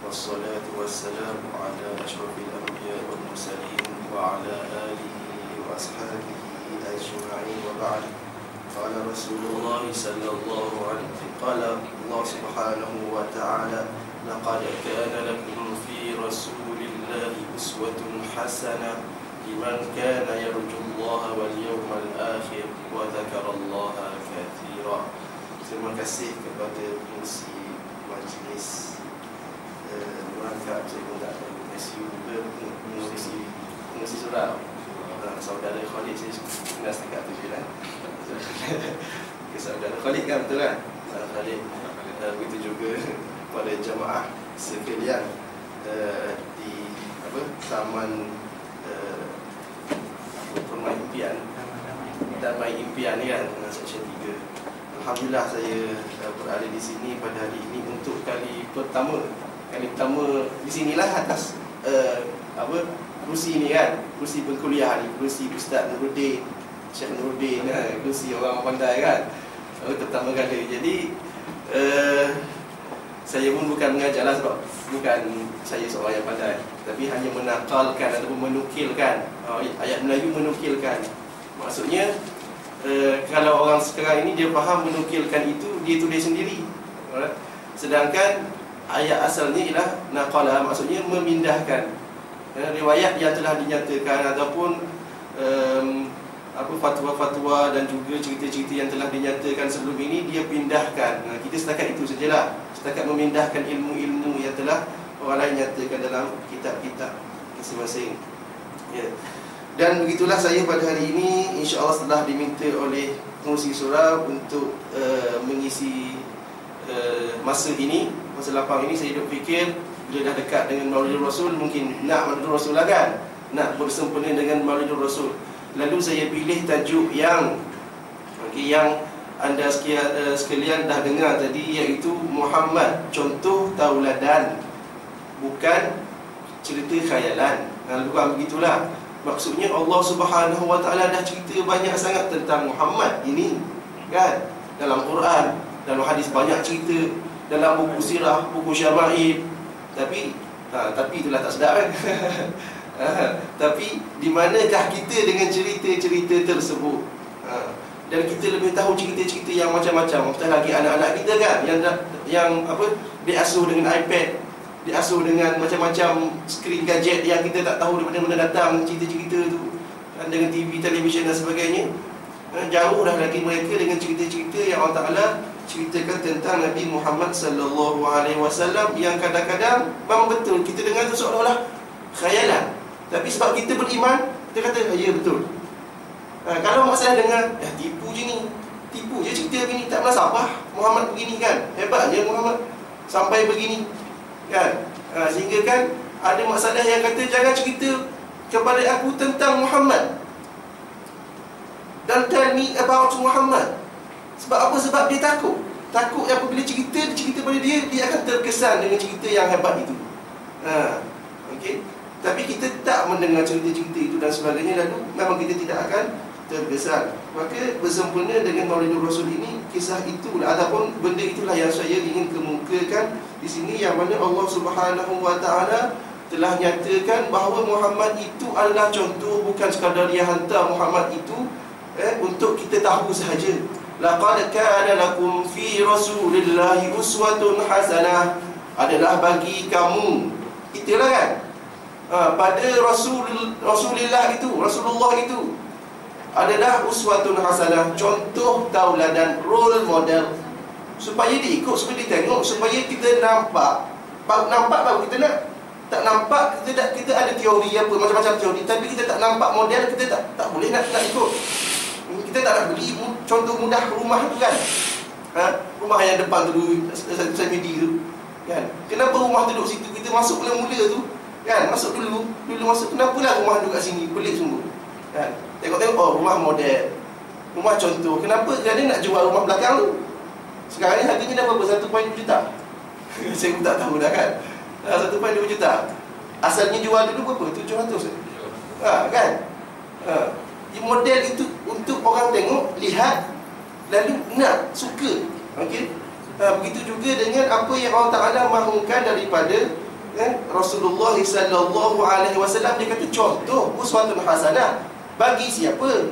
والصلاة والسلام على أشرف الأنبياء والمرسلين وعلى آله وأصحابه أجمعين وبعد. قال رسول الله صلى الله عليه وسلم قال الله سبحانه وتعالى لقد كان لكم في رسول الله أسوة حسنة لمن كان يرجو الله واليوم الآخر وذكر الله كثيرا. Terima kasih kepada pengurusi majlis merangkap. Saya pun tak tahu pengurusi surau saudara Khalid. Saya kenal setakat tu je lah. Saudara Khalid kan, betul kan? Saudara Khalid. Begitu juga pada jemaah sekalian di Taman Permai Impian, Damai Impian ni kan, Seksyen 3. Alhamdulillah saya berada di sini pada hari ini untuk kali pertama di sinilah atas kerusi ni kan, kerusi berkuliah ni, kerusi Ustaz Nuruddin, Syekh Nuruddin, kerusi orang pandai kan, pertama kali. Jadi saya pun bukan mengajar lah, sebab bukan saya seorang yang pandai, tapi hanya menakalkan ataupun menukilkan ayat Melayu, menukilkan. Maksudnya kalau orang sekarang ini dia faham menukilkan itu, dia tulis sendiri. Sedangkan ayat asalnya ialah naqala, maksudnya memindahkan riwayat yang telah dinyatakan ataupun fatwa-fatwa dan juga cerita-cerita yang telah dinyatakan sebelum ini, dia pindahkan. Kita setakat itu sajalah, setakat memindahkan ilmu-ilmu yang telah orang lain nyatakan dalam kitab-kitab masing-masing. Ya. Dan begitulah saya pada hari ini, insya-Allah setelah diminta oleh pengurusi surau untuk mengisi masa ini, masa lapang ini, saya duk fikir bila dah dekat dengan Maulidul Rasul, mungkin nak Maulidul Rasul lah kan, nak bersempena dengan Maulidul Rasul. Lalu saya pilih tajuk yang anda sekalian dah dengar tadi, iaitu Muhammad, contoh tauladan, bukan cerita khayalan. Lebih begitulah. Maksudnya Allah Subhanahu Wa Taala dah cerita banyak sangat tentang Muhammad ini kan, dalam Quran, dalam hadis banyak cerita, dalam buku sirah, buku syama'il. Tapi itulah tak sedap kan. Tapi di manakah kita dengan cerita-cerita tersebut? Dan kita lebih tahu cerita-cerita yang macam-macam. Apatah lagi anak-anak kita kan, yang diasuh dengan iPad, diasuh dengan macam-macam skrin gadget yang kita tak tahu daripada mana datang cerita-cerita tu, dengan TV, televisyen dan sebagainya. Jauh dah lagi mereka dengan cerita-cerita yang Allah Ta'ala ceritakan tentang Nabi Muhammad sallallahu alaihi wasallam, yang kadang-kadang memang betul kita dengar tu seolah-olah khayalan, tapi sebab kita beriman, kita kata ya betul. Kalau masalah dengar tipu je ni, tipu je cerita begini, tak menasabah Muhammad begini kan, hebat je Muhammad sampai begini kan. Sehingga kan ada masalah yang kata jangan cerita kepada aku tentang Muhammad, dan tell me about Muhammad. Sebab apa? Sebab dia takut apabila cerita pada dia akan terkesan dengan cerita yang hebat itu. Okey. Tapi kita tak mendengar cerita-cerita itu dan sebagainya, lalu memang kita tidak akan terkesan. Maka bersempena dengan Maulidul Rasul ini, kisah itulah ataupun benda itulah yang saya ingin kemukakan di sini, yang mana Allah Subhanahu Wa Taala telah nyatakan bahawa Muhammad itu adalah contoh, bukan sekadar dia hantar Muhammad itu untuk kita tahu sahaja. Laqad kana lakum fi rasulillahi uswatun hasanah, adalah bagi kamu, itulah kan, pada Rasulullah itu adalah uswatun hasanah, contoh tauladan, role model, supaya diikut, supaya ditengok, supaya kita nampak baru kita nak. Tak nampak kita ada teori apa, macam-macam teori, tapi kita tak nampak model, kita tak boleh nak ikut. Kita tak nak beli contoh mudah rumah tu kan, rumah yang depan tu semedi tu kan, kenapa rumah tu duduk situ, kita masuk mula-mula tu kan, masuk dulu masuk, kenapalah rumah duduk kat sini, pelik sungguh kan. Tengok rumah model, rumah contoh, kenapa kerana nak jual rumah belakang tu. Sekarang ni harganya dah berapa? 1.2 juta. Saya pun tak tahu dah kan, 1.2 juta. Asalnya jual dulu berapa? 700 kan. Model itu untuk orang tengok, lihat, lalu nak, suka. Okey. Begitu juga dengan apa yang Allah Ta'ala mahukan daripada Rasulullah sallallahu alaihi wasallam dia kata contoh uswatun hasanah bagi siapa?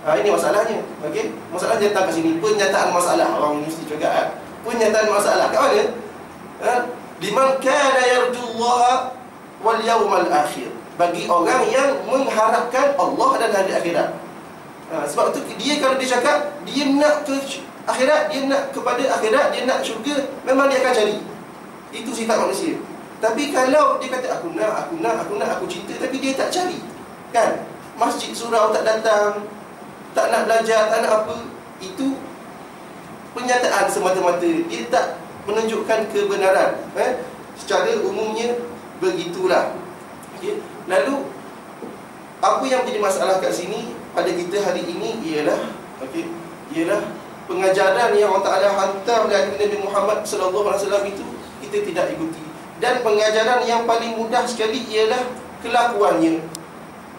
Ini masalahnya. Okey, masalah dia datang kat sini, penyataan masalah. Orang mesti cakap penyataan masalah kat mana? Liman kana yarjullaha wal yawmal akhir, bagi orang yang mengharapkan Allah dan hari akhirat. Sebab tu dia kalau dia cakap dia nak ke akhirat, dia nak kepada akhirat, dia nak syurga, memang dia akan cari. Itu sifat manusia. Tapi kalau dia kata aku nak, aku cinta, tapi dia tak cari, kan? Masjid surau tak datang, tak nak belajar, tak nak apa, itu penyataan semata-mata. Dia tak menunjukkan kebenaran. Secara umumnya begitulah. Okay. Lalu apa yang menjadi masalah kat sini pada kita hari ini ialah ialah pengajaran yang Allah Ta'ala hantar dari Nabi Muhammad sallallahu alaihi wasallam itu kita tidak ikuti. Dan pengajaran yang paling mudah sekali ialah kelakuannya,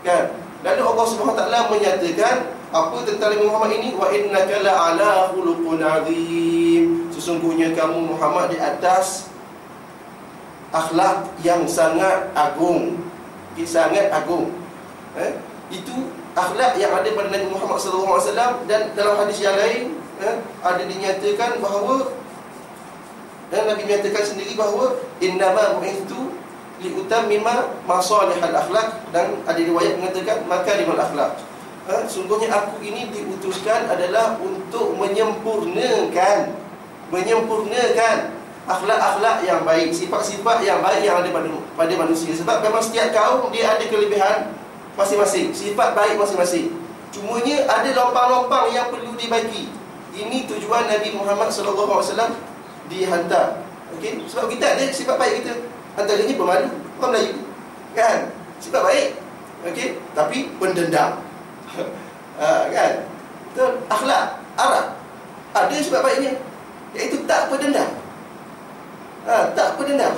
kan? Lalu Allah Subhanahu Wa Ta'ala menyatakan apa tentang Nabi Muhammad ini? Wa innaka la'ala khuluqun azim, sesungguhnya kamu Muhammad di atas akhlak yang sangat agung. Sangat agung. Itu akhlak yang ada pada Nabi Muhammad SAW. Dan dalam hadis yang lain ada dinyatakan bahawa, dan Nabi menyatakan sendiri bahawa innama bu'ithtu liutammima masalihal akhlak, dan ada riwayat mengatakan makarimul akhlak. Sungguhnya aku ini diutuskan adalah untuk menyempurnakan akhlak-akhlak yang baik, sifat-sifat yang baik yang ada pada manusia. Sebab memang setiap kaum dia ada kelebihan masing-masing, sifat baik masing-masing. Cumanya ada lompang-lompang yang perlu dibaiki. Ini tujuan Nabi Muhammad SAW dihantar. Okey, sebab kita ada sifat baik kita. Antaranya pemalu, orang Melayu, kan? Sifat baik. Okey, tapi pendendam. Kan? Betul. Akhlak Arab ada sifat baiknya, iaitu tak pendendam. Tak pendendam.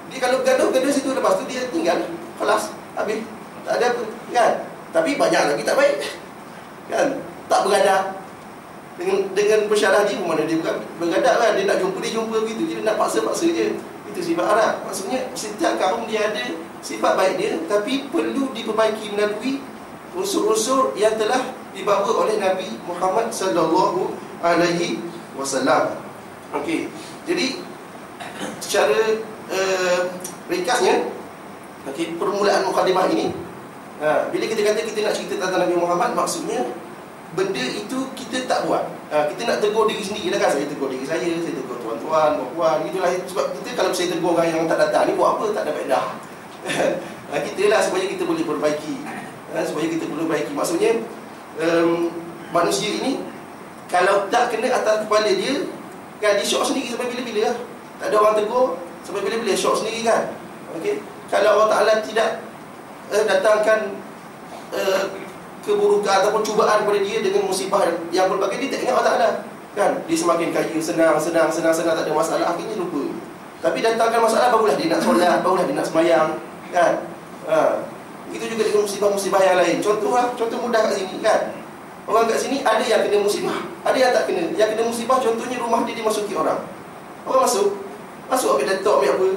Dia kalau gaduh situ, lepas tu dia tinggal, kelas, habis, tak ada apa, kan? Tapi banyak lagi tak baik, kan? Tak beradab. Dengan pesyarah dia, mana dia beradab kan? Dia nak jumpa, dia jumpa begitu. Dia nak paksa-paksa je. Itu sifat Arab. Maksudnya setiap kaum dia ada sifat baik dia, tapi perlu diperbaiki melalui unsur-unsur yang telah dibawa oleh Nabi Muhammad sallallahu alaihi wasallam. Okey. Jadi secara ringkasnya, permulaan mukadimah ini, bila kita kata kita nak cerita tentang Nabi Muhammad, maksudnya benda itu kita tak buat. Kita nak tegur diri sendiri lah, kan? Saya tegur diri saya tegur tuan-tuan, puan-puan, gitulah. Sebab kita kalau saya tegur orang yang tak datang ni, buat apa? Tak ada faedah. Kita lah supaya kita boleh perbaiki, supaya kita boleh perbaiki. Maksudnya manusia ini kalau tak kena atas kepala dia, kan, dia syok sendiri sampai bila-bila lah. Tak ada orang tegur sampai bila-bila, syok sendiri, kan? Okey. Kalau Allah Ta'ala tidak datangkan keburukan ataupun cubaan kepada dia dengan musibah yang berbagai, dia tak ingat Allah Ta'ala, kan? Dia semakin kaya, senang, tak ada masalah, akhirnya lupa. Tapi datangkan masalah, barulah dia nak solat, barulah dia nak sembahyang, kan? Itu juga dengan musibah-musibah yang lain. Contoh mudah kat sini, kan? Orang kat sini ada yang kena musibah, ada yang tak kena. Yang kena musibah, contohnya rumah dia dimasuki orang. Orang masuk ambil laptop, ambil apa,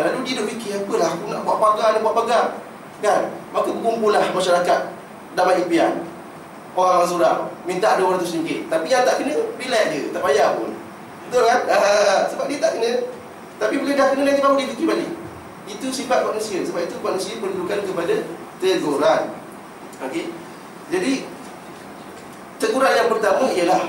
lalu dia duk fikir, apalah aku nak buat pagar, kan? Maka berkumpullah masyarakat Damai Impian, orang surau, minta RM200. Tapi yang tak kena, relax je, tak payah pun. Betul kan? Sebab dia tak kena. Tapi bila dah kena, nanti baru dia fikir balik. Itu sifat manusia. Sebab itu manusia perlukan kepada teguran. Okey. Jadi teguran yang pertama ialah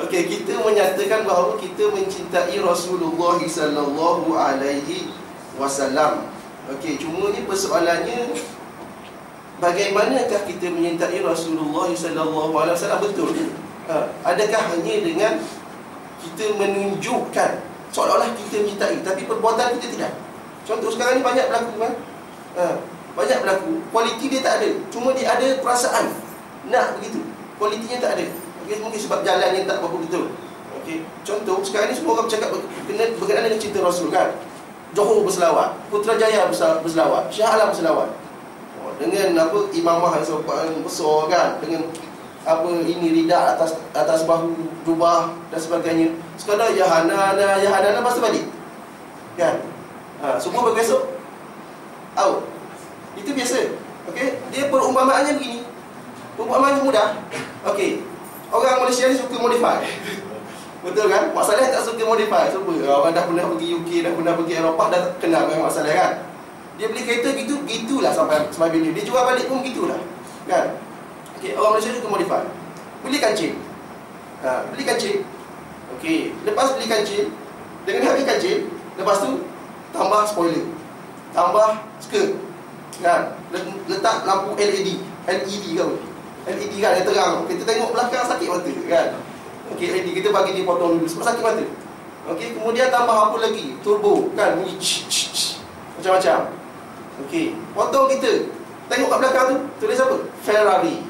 okey, kita menyatakan bahawa kita mencintai Rasulullah sallallahu alaihi wasallam. Okey, cuma ni persoalannya, bagaimanakah kita menyintai Rasulullah sallallahu alaihi wasallam betul? Adakah hanya dengan kita menunjukkan seolah-olah kita mencintai, tapi perbuatan kita tidak? Contoh sekarang ni banyak berlaku, kan? Banyak berlaku. Kualiti dia tak ada, cuma dia ada perasaan nak begitu. Kualitinya tak ada. Okay, mungkin sebab jalannya tak berapa betul. Okay. Contoh sekarang ni semua orang bercakap berkenaan dengan cinta Rasul, kan? Johor berselawat, Putrajaya berselawat, Shah Alam berselawat. Dengan apa, imamah yang besar, kan? Dengan apa, ini lidah atas bahu, jubah dan sebagainya. Sekadar ya Hana lepas tu balik. Kan? Semua bergesok out. Itu biasa. Okey, dia perumpamaannya begini. Perumpamaannya mudah. Okey. Orang Malaysia ni suka modify. Betul kan? Masalah tak suka modify. Orang dah pernah pergi UK, dah pernah pergi Eropah, dah kenal dengan masalah kan. Dia beli kereta gitulah sampai bila dia jual balik pun gitulah. Kan? Okey, orang Malaysia suka modify. Beli kancing. Beli kancing. Okey, lepas beli kancing, dengan harga kancing, lepas tu tambah spoiler, tambah skirt, kan? Letak lampu LED ke apa? LED kan yang terang. Kita tengok belakang sakit mata kan. Okey, LED kita bagi dia potong dulu sebab sakit mata. Okey, kemudian tambah apa lagi? Turbo kan, bunyi macam-macam. Okey, potong kita. Tengok kat belakang tu, tulis apa? Ferrari.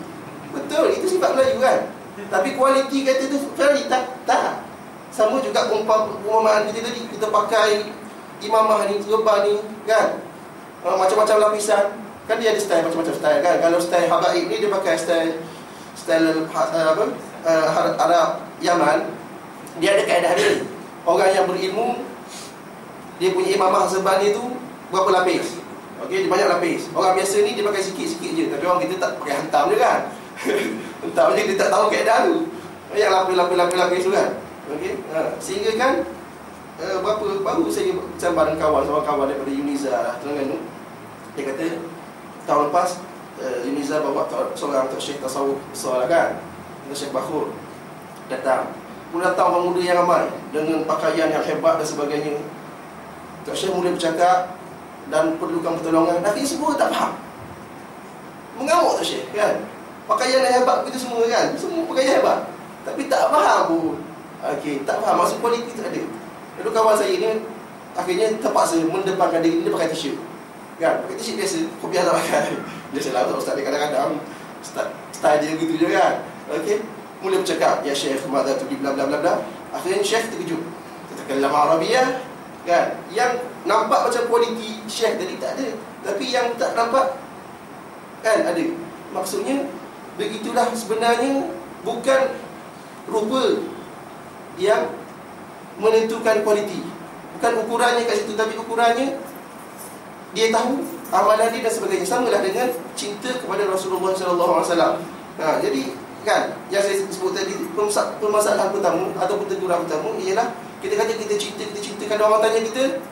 Betul, itu sifat Melayu kan. Tapi kualiti kereta tu Ferrari tak. Sama juga perumpamaan kita tadi. Kita pakai imamah ni, rebah ni kan, macam-macam lapisan. Kan dia ada style, macam-macam style kan. Kalau style Habaib ni dia pakai style Arab Yaman. Dia ada kaedah dia. Orang yang berilmu, dia punya imamah serban dia tu berapa lapis. Okey, dia banyak lapis. Orang biasa ni dia pakai sikit-sikit je. Tapi orang kita tak pakai hantam je kan. Hantam je dia tak tahu kaedah tu. Yang lapis tu kan. Okey, sehingga kan baru saya bersama dengan seorang kawan daripada Uniza Terengganu. Dia kata tahun lepas Uniza bawa seorang Syekh tasawuf besar lah kan, Syekh Bakhur datang. Kemudian datang orang muda yang ramai dengan pakaian yang hebat dan sebagainya. Tok Syekh mula bercakap dan perlukan pertolongan. Tapi semua tak faham. Mengamuk Tok Syekh kan. Pakaian yang hebat begitu semua kan. Semua pakaian hebat, tapi tak faham pun. Okey, tak faham, maksud kualiti tak ada. Lalu kawan saya ni akhirnya terpaksa mendepankan diri dia pakai t-shirt. Kan, pakai t-shirt biasa, kopiah tak pakai. Biasalah ustaz dia kadang-kadang style dia gitu je kan. Okey, mula bercakap, ya Syekh, madza tu bla bla bla bla. Akhirnya Syekh terkejut. Terkalam Arabiah kan. Yang nampak macam kualiti Syekh tadi tak ada, tapi yang tak nampak kan ada. Maksudnya begitulah sebenarnya, bukan rupa yang menentukan kualiti. Bukan ukurannya kat situ, tapi ukurannya dia tahu amalan dia dan sebagainya. Samalah dengan cinta kepada Rasulullah sallallahu alaihi wasallam. Jadi kan, yang saya sebut tadi, permasalahan pertama ataupun teguran pertama ialah kita kata kita cinta. Kalau orang tanya kita,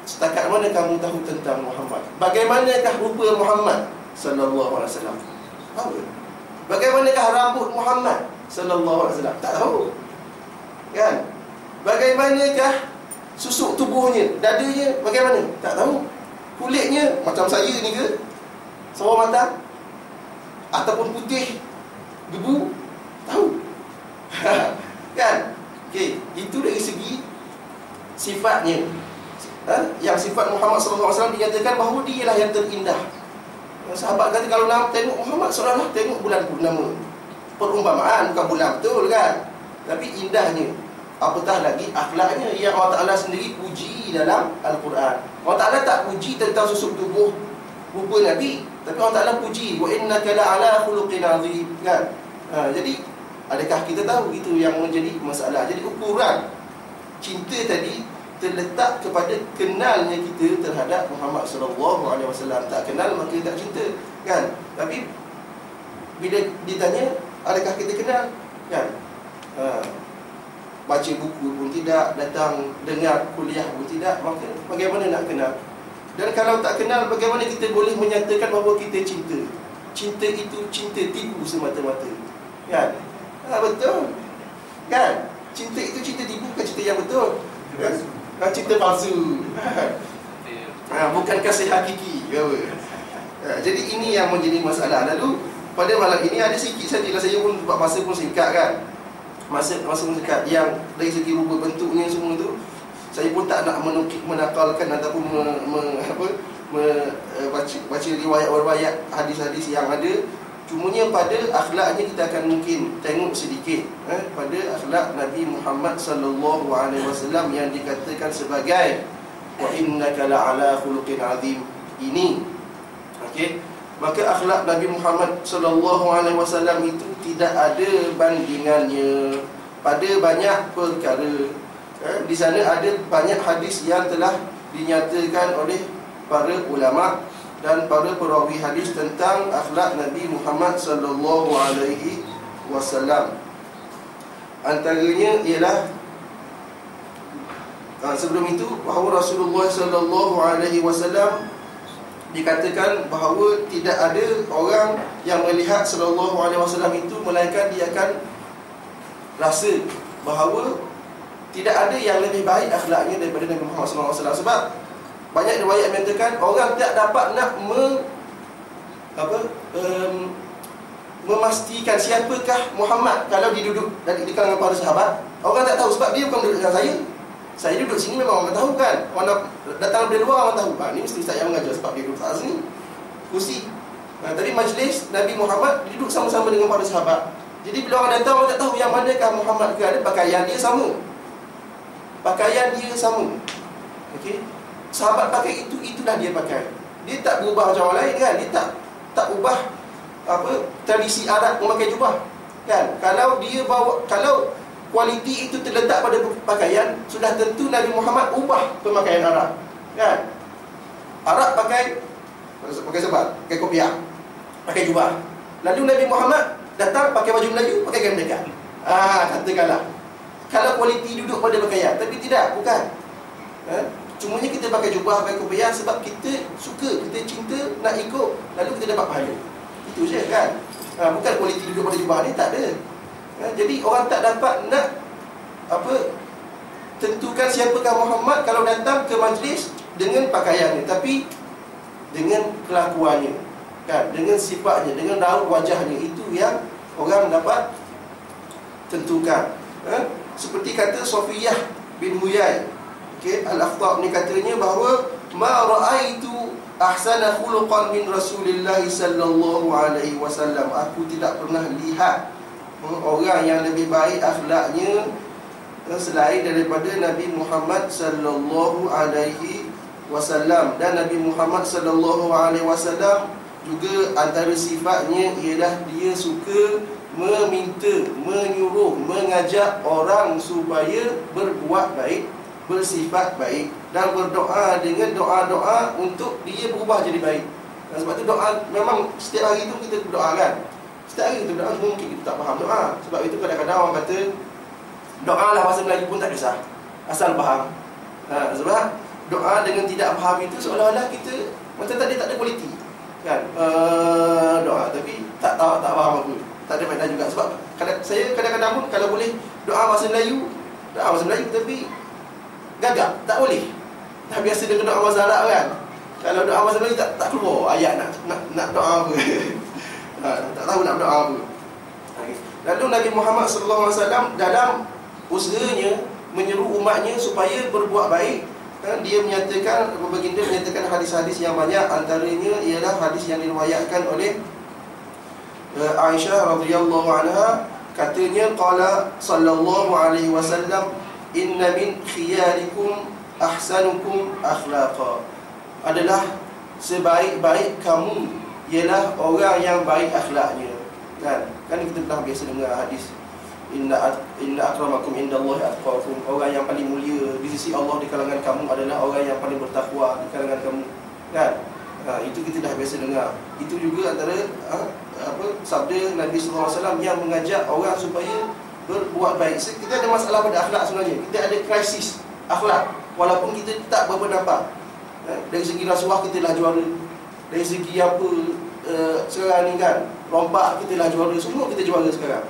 setakat mana kamu tahu tentang Muhammad? Bagaimanakah rupa Muhammad sallallahu alaihi wasallam? Tahu? Bagaimanakah rambut Muhammad sallallahu alaihi wasallam? Tak tahu. Kan? Bagaimanakah susuk tubuhnya, dadanya bagaimana? Tak tahu. Kulitnya macam saya ni ke? Sawo matang? Ataupun putih debu? Tahu. Kan? Okey, itu dari segi sifatnya. Yang sifat Muhammad SAW dinyatakan bahawa dialah yang terindah. Sahabat kata kalau nak tengok Muhammad seolah-olah tengok bulan purnama. Perumpamaan, bukan bulan betul kan, tapi indahnya. Apatah lagi akhlaknya yang Allah Ta'ala sendiri puji dalam Al-Quran. Allah Ta'ala tak puji tentang susuk tubuh rupa Nabi, tapi Allah Ta'ala puji wa innaka la'ala khuluqin azim kan. Jadi adakah kita tahu itu yang menjadi masalah? Jadi ukuran cinta tadi terletak kepada kenalnya kita terhadap Muhammad sallallahu alaihi wasallam. Tak kenal maka tak cinta kan. Tapi bila ditanya adakah kita kenal kan, baca buku pun tidak, datang dengar kuliah pun tidak, maka bagaimana nak kenal? Dan kalau tak kenal, bagaimana kita boleh menyatakan bahawa kita cinta? Cinta itu cinta tipu semata-mata kan? Betul kan? Cinta itu cinta tipu, bukan cinta yang betul kan? Cinta palsu bukan kasih hakiki. Jadi ini yang menjadi masalah. Lalu pada malam ini ada sikit sajalah, saya pun buat masa pun singkat kan, masa pun singkat, yang dari segi rupa bentuknya semua tu saya pun tak nak menakalkan ataupun baca riwayat-riwayat hadis-hadis yang ada. Cumanya pada akhlaknya kita akan mungkin tengok sedikit pada akhlak Nabi Muhammad sallallahu alaihi wasallam yang dikatakan sebagai wa innaka la'ala khuluqin azim ini. Okey, maka akhlak Nabi Muhammad sallallahu alaihi wasallam itu tidak ada bandingannya pada banyak perkara. Di sana ada banyak hadis yang telah dinyatakan oleh para ulama dan para perawi hadis tentang akhlak Nabi Muhammad sallallahu alaihi wasallam. Antaranya ialah sebelum itu bahawa Rasulullah sallallahu alaihi wasallam dikatakan bahawa tidak ada orang yang melihat sallallahu alaihi wasallam itu melainkan dia akan rasa bahawa tidak ada yang lebih baik akhlaknya daripada Nabi Muhammad sallallahu alaihi wasallam. Sebab banyak riwayat menyatakan orang tak dapat nak memastikan siapakah Muhammad kalau dia duduk di kalangan para sahabat. Orang tak tahu sebab dia bukan duduk dengan saya. Saya duduk sini memang orang tahu kan. Orang datang dari luar orang tahu. Ni mesti ustaz yang mengajar sebab dia duduk kat sini. Kursi. Tapi majlis Nabi Muhammad duduk sama-sama dengan para sahabat. Jadi bila orang datang orang tak tahu yang manakah Muhammad ke, ada pakaian dia sama. Pakaian dia sama. Okey. Sahabat pakai itulah dia pakai. Dia tak berubah macam orang lain kan. Dia tak ubah tradisi Arab memakai jubah. Kan? Kalau dia bawa, kalau kualiti itu terletak pada pakaian, sudah tentu Nabi Muhammad ubah pemakaian Arab. Kan? Arab pakai sebat, pakai kopiah, pakai jubah. Lalu Nabi Muhammad datang pakai baju Melayu, pakai kain mereka. Katakanlah kalau kualiti duduk pada pakaian, tapi tidak, bukan. Cumanya kita pakai jubah, pakai kopiah sebab kita suka, kita cinta, nak ikut, lalu kita dapat pahala. Itu je kan. Bukan kualiti duduk pada jubah ni, tak ada. Jadi orang tak dapat nak tentukan siapakah Muhammad kalau datang ke majlis dengan pakaiannya, tapi dengan kelakuannya, kan, dengan sifatnya, dengan raut wajahnya. Itu yang orang dapat tentukan. Seperti kata Sofiyah bin Huyai, Al-Akhtab ni katanya bahawa ma ra'aitu ahsana khuluqan min Rasulillah sallallahu alaihi wasallam. Aku tidak pernah lihat orang yang lebih baik akhlaknya selain daripada Nabi Muhammad sallallahu alaihi wasallam. Dan Nabi Muhammad sallallahu alaihi wasallam juga antara sifatnya ialah dia suka meminta, menyuruh, mengajak orang supaya berbuat baik, bersifat baik, dan berdoa dengan doa-doa untuk dia berubah jadi baik. Dan sebab tu doa memang setiap hari tu kita berdoa kan. Setiap hari kita berdoa, mungkin kita tak faham doa. Sebab itu kadang-kadang orang kata doa lah bahasa Melayu pun tak kisah, asal faham. Sebab doa dengan tidak faham itu seolah-olah kita macam tadi tak ada kualiti kan. Doa tapi tak tahu, tak faham apa, tak ada faedah juga. Sebab saya kadang-kadang pun kalau boleh doa bahasa Melayu, tapi gagap, tak boleh. Dah biasa dengan doa bahasa Arab kan. Kalau doa bahasa Melayu tak keluar ayat nak doa apa. Tak tahu nak doa apa. Lalu Nabi Muhammad sallallahu alaihi wasallam dalam usahanya menyeru umatnya supaya berbuat baik, dia menyatakan, baginda menyatakan hadis-hadis yang banyak. Antaranya ialah hadis yang diriwayatkan oleh Aisyah radhiyallahu anha, katanya qala sallallahu alaihi wasallam, inna min khiyarikum ahsanukum akhlaqa. Adalah sebaik-baik kamu ialah orang yang baik akhlaknya. Kan kita pernah biasa dengar hadis inna akramakum indallahi atqakum. Orang yang paling mulia di sisi Allah di kalangan kamu adalah orang yang paling bertakwa di kalangan kamu. Kan? Itu kita dah biasa dengar. Itu juga antara sabda Nabi sallallahu alaihi wasallam yang mengajak orang supaya berbuat baik. Kita ada masalah pada akhlak sebenarnya. Kita ada krisis akhlak walaupun kita tak berapa nampak. Dari segi rasuah kita lah juara. Dari segi sekarang ni kan, rompak kita lah juara. Semua kita juara sekarang.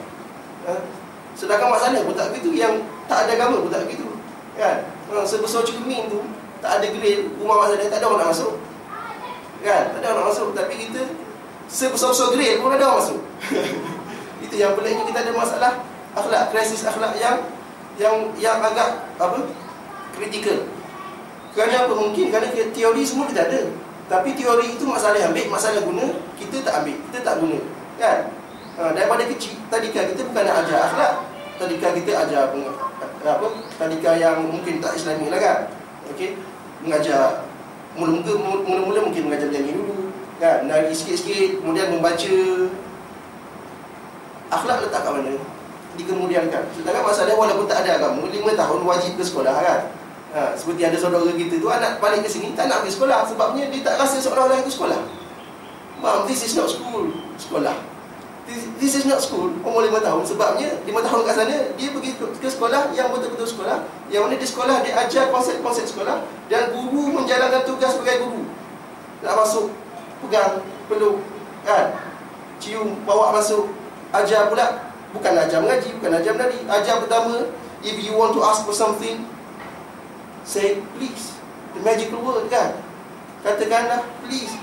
Sedangkan masalah pun tak begitu. Yang tak ada agama pun tak begitu kan. Sebesar cermin tu tak ada grill, rumah masalah tak ada orang nak masuk kan. Tak ada orang nak masuk. Tapi kita sebesar-besar grill pun ada orang masuk. Itu yang peliknya, kita ada masalah akhlak, krisis akhlak yang agak kritikal. Kerana apa? Mungkin kerana teori semua kita ada, tapi teori itu masalah ambil, masalah guna kita tak ambil, kita tak guna kan. Daripada kecil tadika kita bukan nak ajar akhlak, tadika kita ajar tadika yang mungkin tak Islami lah kan. Okey, mengajar mula-mula mungkin mengajar menyanyi dulu kan, nari sikit-sikit, kemudian membaca. Akhlak letak kat mana? dikemudiankan. Sedangkan masalahnya walaupun tak ada agama, 5 tahun wajib ke sekolah kan. Seperti ada saudara kita tu, anak balik ke sini tak nak pergi sekolah sebabnya dia tak rasa seolah-olah itu sekolah. Mom, this is not school. Sekolah. This is not school. Umur 5 tahun. Sebabnya 5 tahun kat sana dia pergi ke sekolah yang betul-betul sekolah, yang mana di sekolah dia ajar konsep-konsep sekolah, dan guru menjalankan tugas sebagai guru. Nak masuk, pegang, peluk, kan, cium, bawa masuk, ajar pula. Bukan ajar mengaji, bukan ajar menari. Ajar pertama, if you want to ask for something, say please. The magical word kan. Katakanlah please.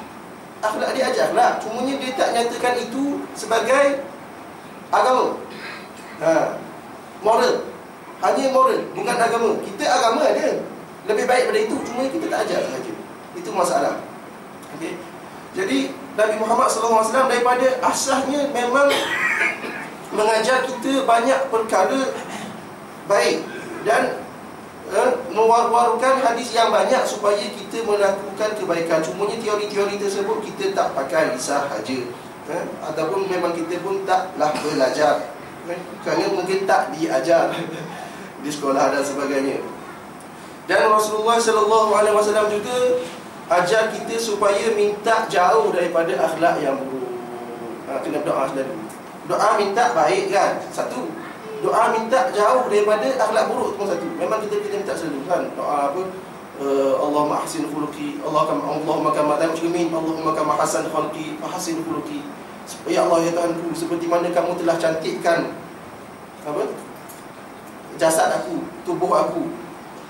Akhlak dia ajar akhlak. Cumanya dia tak nyatakan itu sebagai agama. Moral. Hanya moral, bukan agama. Kita agama ada. Lebih baik daripada itu, cuma kita tak ajar saja. Itu masalah. Okay. Jadi Nabi Muhammad SAW daripada asasnya memang mengajar kita banyak perkara baik dan mewar-warkan hadis yang banyak supaya kita melakukan kebaikan. Cumanya teori-teori tersebut kita tak pakai sahaja, ataupun memang kita pun taklah belajar, kerana mungkin tak diajar di sekolah dan sebagainya. Dan Rasulullah SAW juga ajar kita supaya minta jauh daripada akhlak yang buruk. Kena berdoa selalu. Doa minta baik kan, satu. Doa minta jauh daripada akhlak buruk pun satu. Memang kita minta selalu kan. Doa apa? Allahumma ahsin khuluqi, Allahumma kama ta'lamun, Allahumma kama hasan khalqi, fahsin khuluqi. Ya Allah ya Tuhanku, seperti mana kamu telah cantikkan apa? Jasad aku, tubuh aku,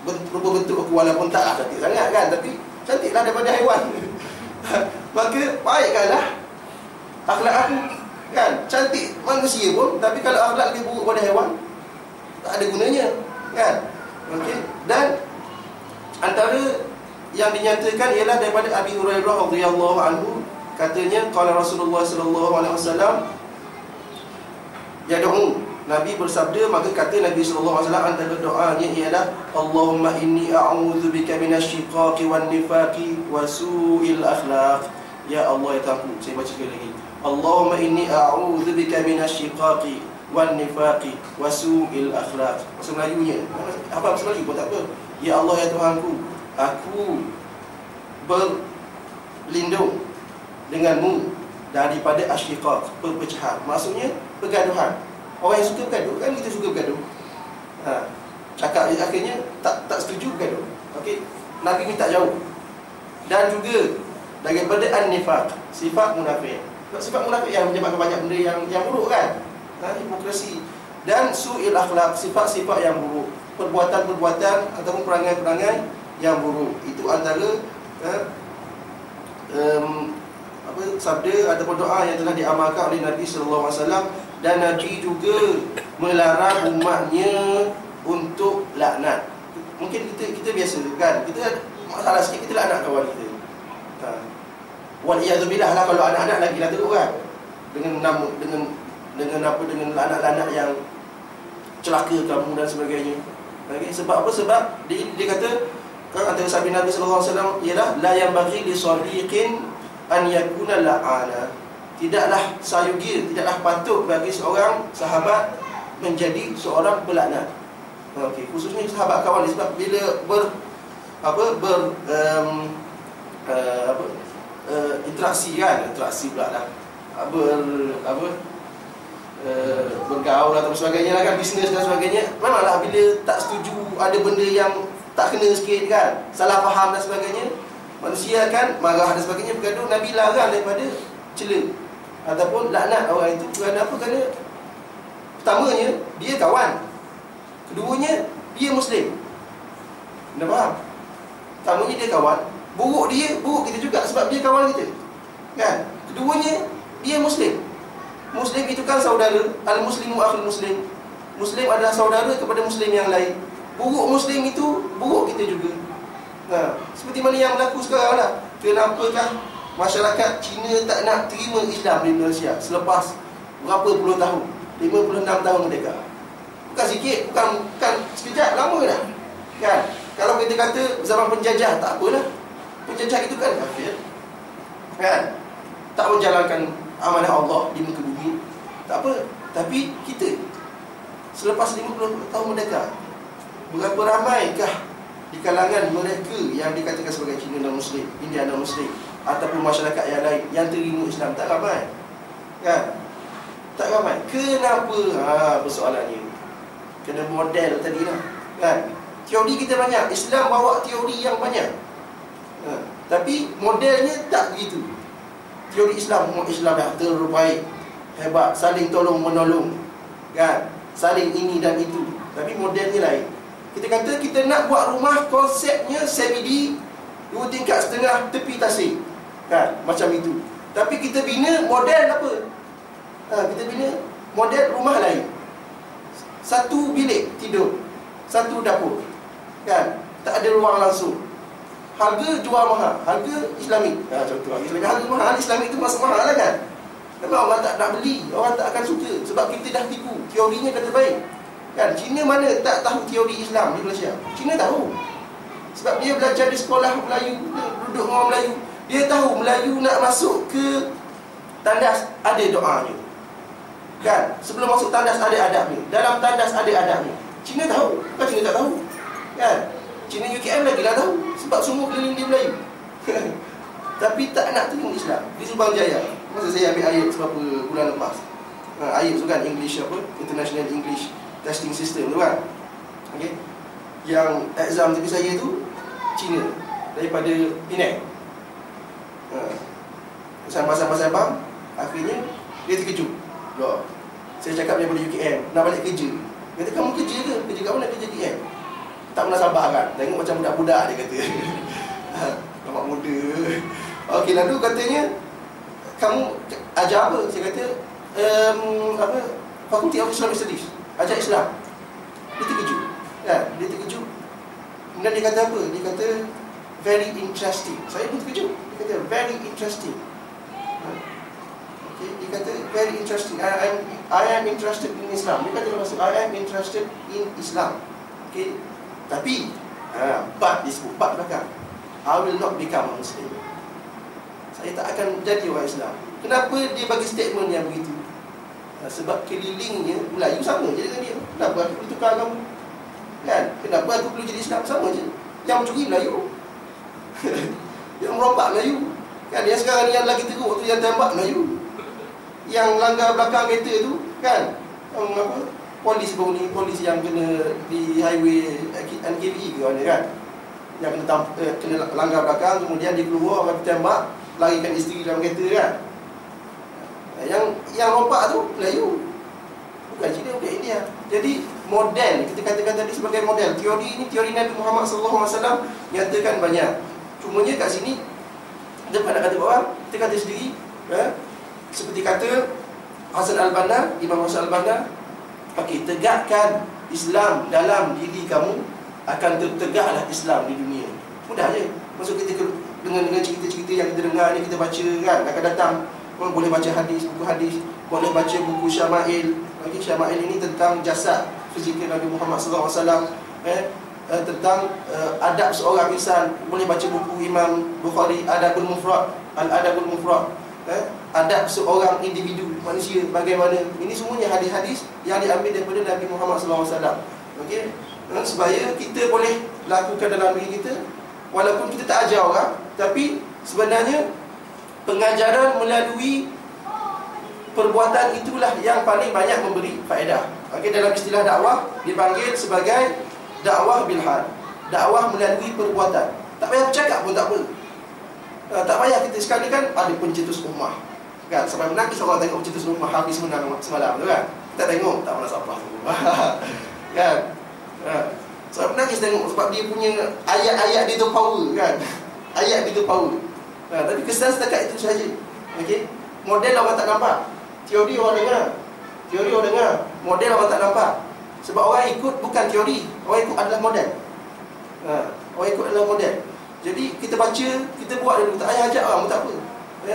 rupa bentuk aku, walaupun taklah cantik sangat kan, tapi cantiklah daripada haiwan. Maka baikkanlah akhlak aku. Kan, cantik manusia pun, tapi kalau akhlak lebih buruk pada haiwan, tak ada gunanya, kan? Okey. Dan antara yang dinyatakan ialah daripada Abi Hurairah radhiyallahu anhu, katanya qala Rasulullah sallallahu alaihi wasallam, yad'u, Nabi bersabda, maka kata Nabi sallallahu alaihi wasallam antara doanya ialah Allahumma inni a'udzubika minasyiqaqi wan nifaqi wa su'il akhlaq. Ya Allah ya Tuhanku, saya baca sekali lagi. Allahumma inni a'udzubika minasyiqaqi wan nifaqi wa su'il akhlaq. Bahasa Melayunya, apa bahasa Melayu pun tak apa. Ya Allah ya Tuhanku, aku berlindung denganmu daripada asyiqaq, perpecahan. Maksudnya pergaduhan. Orang yang suka bergaduh, kan kita suka bergaduh. Cakap akhirnya tak setuju bergaduh. Okey, Nabi minta jauh. Dan juga daripada an-nifaq, sifat munafik. Sifat munafik yang menyebabkan banyak benda yang buruk kan. Hipokrasi. Dan su'il akhlak, sifat-sifat yang buruk, perbuatan-perbuatan ataupun perangai-perangai yang buruk. Itu antara sabda ataupun doa yang telah diamalkan oleh Nabi sallallahu alaihi wasallam. Dan Nabi juga melarang umatnya untuk laknat. Mungkin kita biasa kan, kita masalah sikit kita laknat kawan kita. Waliyadzubillah lah, kalau anak-anak lagi lah teruk kan, dengan nama, dengan anak-anak yang celaka kamu dan sebagainya. Okay? Sebab apa? Sebab dia kata antara sabda Nabi sallallahu alaihi wasallam ialah la yanbaghi li sadiqin an yakuna la'ana. Tidaklah sayugi, tidaklah patut bagi seorang sahabat menjadi seorang pelaknat. Okey, khususnya sahabat kawan ni, sebab bila interaksi kan, interaksi pula lah, bergaul atau sebagainya lah kan, bisnes dan sebagainya. Memanglah bila tak setuju, ada benda yang tak kena sikit kan, salah faham dan sebagainya, manusia kan marah dan sebagainya, bergaduh. Nabi larang daripada cela ataupun laknat orang itu. Kerana apa? Kerana pertamanya dia kawan, keduanya dia Muslim. Anda faham? Pertamanya dia kawan, buruk dia, buruk kita juga sebab dia kawan kita kan. Keduanya dia Muslim. Muslim itu kan saudara. Al-Muslimu akhul Muslim. Muslim adalah saudara kepada Muslim yang lain. Buruk Muslim itu buruk kita juga. Seperti mana yang berlaku sekarang lah. Kenapakah masyarakat Cina tak nak terima Islam di Malaysia selepas berapa puluh tahun, 56 tahun merdeka? Bukan sikit, bukan sekejap, lama dah kan. Kalau kita kata zaman penjajah, tak apalah. Penjajah itu kan kafir kan, tak menjalankan amanah Allah di muka bumi, tak apa. Tapi kita selepas 50 tahun merdeka, berapa ramaikah di kalangan mereka yang dikatakan sebagai Cina non-Muslim, India non-Muslim, ataupun masyarakat yang lain yang terima Islam? Tak ramai, kan? Tak ramai. Kenapa? Persoalannya kena model tadi lah, kan? Teori kita banyak, Islam bawa teori yang banyak, tapi modelnya tak begitu. Teori Islam, umat Islam yang terbaik, hebat, saling tolong menolong, kan? Saling ini dan itu. Tapi modelnya lain. Kita kata kita nak buat rumah, konsepnya CBD 2 tingkat setengah tepi tasik, kan? Macam itu. Tapi kita bina model apa? Kita bina model rumah lain. 1 bilik tidur, 1 dapur, kan? Tak ada ruang langsung. Harga jual mahal, harga Islamik. Contoh harga mahal, Islamik itu masuk mahal lah, kan? Tapi orang tak nak beli, orang tak akan suka, sebab kita dah tipu. Teorinya kata baik, kan? Cina mana tak tahu teori Islam di Malaysia? Cina tahu, sebab dia belajar di sekolah Melayu, duduk dengan orang Melayu. Dia tahu Melayu nak masuk ke tandas ada doanya, kan? Sebelum masuk tandas ada adabnya, dalam tandas ada adabnya. Cina tahu, bukan Cina tak tahu, kan? Cina UKM lagi dah tahu, sebab semua keliling di Melayu. Tapi tak nak terima Islam. Di Subang Jaya, masa saya ambil ayat beberapa bulan lepas, ayat tu kan, English apa, International English Testing System tu kan, okay? Yang exam tepi saya tu Cina, daripada Penang. Sambang-sambang, akhirnya dia terkejut. Loh, saya cakap daripada UKM, nak balik kerja. Dia kata, kamu kerja ke? Kerja kat mana? Kerja KM. Tak pernah sabar kan? Tengok macam budak-budak, dia kata. Nampak muda. Okey, lalu katanya, kamu ajar apa? Saya kata, Fakulti of Islamic Studies, ajar Islam. Dia terkejut, kan? Dia terkejut. Kemudian dia kata apa? Dia kata, very interesting. Saya pun terkejut. Dia kata, very interesting. Okay, dia kata, very interesting. I am interested in Islam. Dia kata maksud, I am interested in Islam. Okay, tapi but disebut, but belakang, I will not become a Muslim. Saya tak akan jadi orang Islam. Kenapa dia bagi statement yang begitu? Sebab kelilingnya Melayu sama je dengan dia. Kenapa aku perlu tukar agama? Kan? Kenapa aku perlu jadi Islam? Sama je. Yang mencuri Melayu, yang merompak Melayu, kan? Yang sekarang ni yang lagi teruk tu, yang tembak Melayu, yang langgar belakang kereta tu, kan? Yang apa? Polis baru ni, polis yang kena di highway NKBE ke mana, kan? Yang kena langgar belakang, kemudian dia keluar, orang tembak, larikan isteri dalam kereta, kan? Yang rompak tu Melayu, bukan Cina, bukan India. Jadi model, kita katakan tadi sebagai model. Teori ini, teori Nabi Muhammad SAW nyatakan banyak. Cumanya kat sini kita nak kata orang, kita kata sendiri, seperti kata Hasan Al-Banna, Imam Hasan Al-Banna, okey, tegakkan Islam dalam diri kamu, akan tertegaklah Islam di dunia. Mudah je. Maksud kita dengan cerita-cerita yang kita dengar ni, kita baca, kan, akan datang. Orang boleh baca hadis, buku hadis, boleh baca buku Syama'il. Okay, Syama'il ini tentang jasad fizikal Nabi Muhammad SAW, tentang adab seorang insan. Boleh baca buku Imam Bukhari, Adabul Mufrad, Al-Adabul Mufrad, adab seorang individu, manusia bagaimana. Ini semuanya hadis-hadis yang diambil daripada Nabi Muhammad SAW. Okay? Supaya kita boleh lakukan dalam diri kita, walaupun kita tak ajar orang, tapi sebenarnya pengajaran melalui perbuatan itulah yang paling banyak memberi faedah. Okay, dalam istilah dakwah dipanggil sebagai dakwah bilhal, dakwah melalui perbuatan. Tak payah bercakap pun tak apa. Tak payah kita sekali kan ada pencetus ummah, kan, sampai menangis orang tengok pencetus ummah habis menang semalam tu, kan. Kita tengok tak pernah siapa tu. Kan? Sampai menangis tengok sebab dia punya ayat-ayat dia tu power, kan. Ayat dia tu power. Tapi kesan setakat itu saja. Okey, model orang tak nampak, teori orang dengar. Teori orang dengar, model orang tak nampak. Sebab orang ikut bukan teori, orang ikut adalah model. Orang ikut adalah model. Jadi kita baca, kita buat dulu, tak payah ajak orang pun tak apa.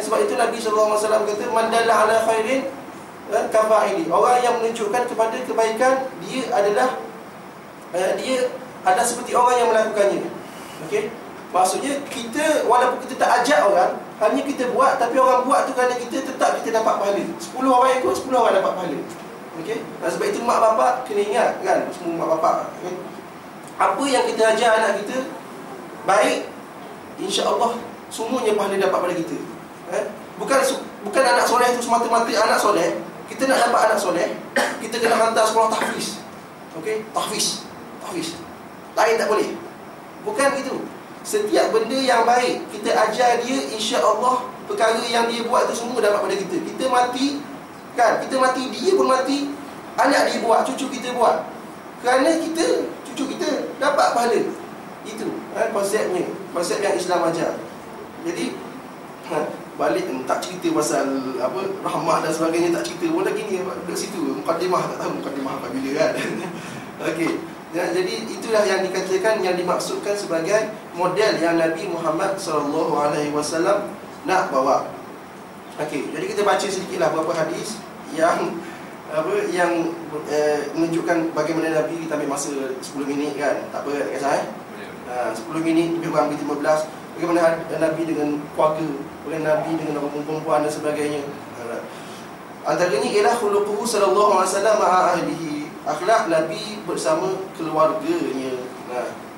Sebab itu Nabi SAW kata, man dalla ala khairin kafa'ili. Orang yang menunjukkan kepada kebaikan, dia adalah seperti orang yang melakukannya. Okey, maksudnya kita, walaupun kita tak ajak orang, hanya kita buat, tapi orang buat tu kerana kita, tetap kita dapat pahala. 10 orang ikut, 10 orang dapat pahala. Okey. Sebab itu mak bapak kena ingat kan, semua mak bapak, okay? Apa yang kita ajar anak kita baik, insya-Allah semuanya pahala dapat pada kita. Bukan anak soleh itu semata-mata anak soleh. Kita nak dapat anak soleh, kita kena hantar sekolah tahfiz. Okey, tahfiz. Lain tak boleh. Bukan itu. Setiap benda yang baik kita ajar dia, insya-Allah perkara yang dia buat tu semua dapat pada kita. Kita mati kan, kita mati, dia pun mati, anak dia buat, cucu kita buat. Kerana kita, cucu kita dapat pahala. Itu konsepnya, konsep yang Islam ajar. Jadi balik tak cerita pasal apa rahmat dan sebagainya, tak cerita pun lagi ni duduk situ mukadimah, tak tahu mukadimah apa bila kan. Okey. Ya, jadi itulah yang dikatakan, yang dimaksudkan sebagai model yang Nabi Muhammad SAW nak bawa. Okey, jadi kita baca sedikitlah beberapa hadis yang yang menunjukkan bagaimana Nabi. Kita ambil masa 10 minit kan, tak apa kisah 10 minit lebih kurang 15. Bagaimana Nabi dengan keluarga, bagaimana Nabi dengan perempuan dan sebagainya. Antaranya ialah khuluquhu sallallahu alaihi wasallam ma'a ahlihi, akhlak Nabi bersama keluarganya.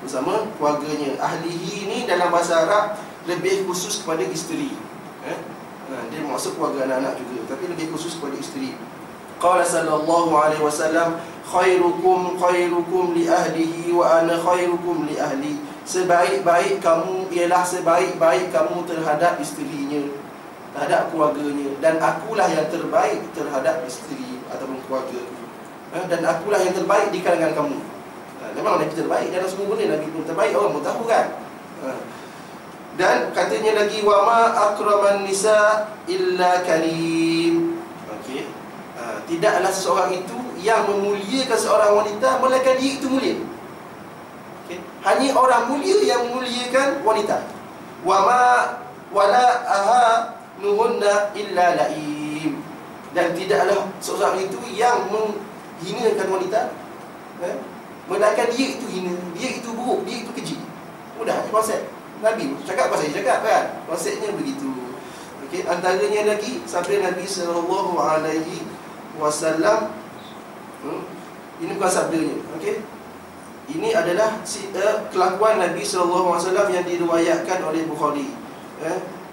Bersama keluarganya. Ahlihi ni dalam bahasa Arab lebih khusus kepada isteri. Dia maksud keluarga anak-anak juga, tapi lebih khusus kepada isteri. Qala sallallahu alaihi wasallam, khairukum li ahlihi wa ana khairukum li ahli. Sebaik-baik kamu ialah sebaik-baik kamu terhadap isterinya, terhadap keluarganya, dan akulah yang terbaik terhadap isteri ataupun keluarga. Dan akulah yang terbaik di kalangan kamu. Memang Nabi terbaik dalam semua benda. Nabi pun terbaik, orang pun tahu kan. Dan katanya lagi, wa ma akraman nisa illa karim. Okey. Tidaklah seseorang itu yang memuliakan seorang wanita melainkan dia itu mulia. Okay. Hanya orang mulia yang memuliakan wanita. Wa ma wala ahanuhunna illa laim. Dan tidaklah seorang itu yang menghinakan wanita, melainkan dia itu hina, dia itu buruk, dia itu keji. Mudah konsep. Nabi cakap apa saya cakap kan? Konsepnya begitu. Okey, antaranya lagi sampai Nabi sallallahu alaihi wasallam, ini bukan sabdanya, okey. Ini adalah kelakuan Nabi sallallahu alaihi wasallam yang diriwayatkan oleh Bukhari.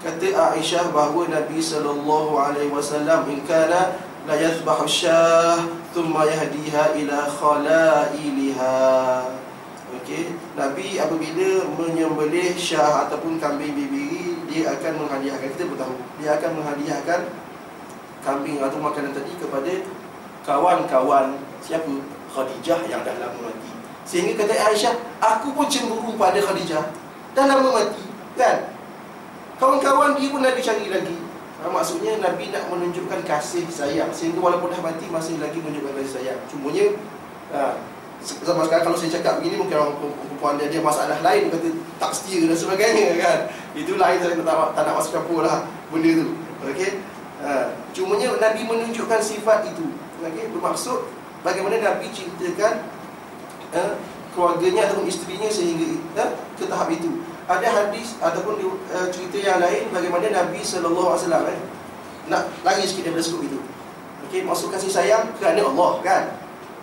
Kata Aisyah bahawa Nabi sallallahu alaihi wasallam in kana la yathbahu syah thumma yahdiha ila khalailiha. Okey, Nabi apabila menyembelih syah ataupun kambing bibiri, dia akan menghadiahkan, kita pun tahu, dia akan menghadiahkan kambing atau makanan tadi kepada kawan-kawan siapa? Khadijah yang dah lama mati. Sehingga kata Aisyah, aku pun cemburu pada Khadijah, dah lama mati kan. Kawan-kawan dia pun Nabi cari lagi. Maksudnya Nabi nak menunjukkan kasih sayang, sehingga walaupun dah mati masih lagi menunjukkan kasih sayang. Cumanya zaman sekarang kalau saya cakap begini, mungkin orang perempuan dia masalah lain, kata tak setia dan sebagainya kan. Itu lain, saya tak nak masuk campur lah benda tu. Okey. Cumanya Nabi menunjukkan sifat itu. Okey, bermaksud bagaimana Nabi ceritakan keluarganya ataupun isterinya sehingga ke tahap itu. Ada hadis ataupun cerita yang lain bagaimana Nabi sallallahu alaihi wasallam nak lari sikit daripada skop itu. Okey, maksud kasih sayang kerana Allah kan.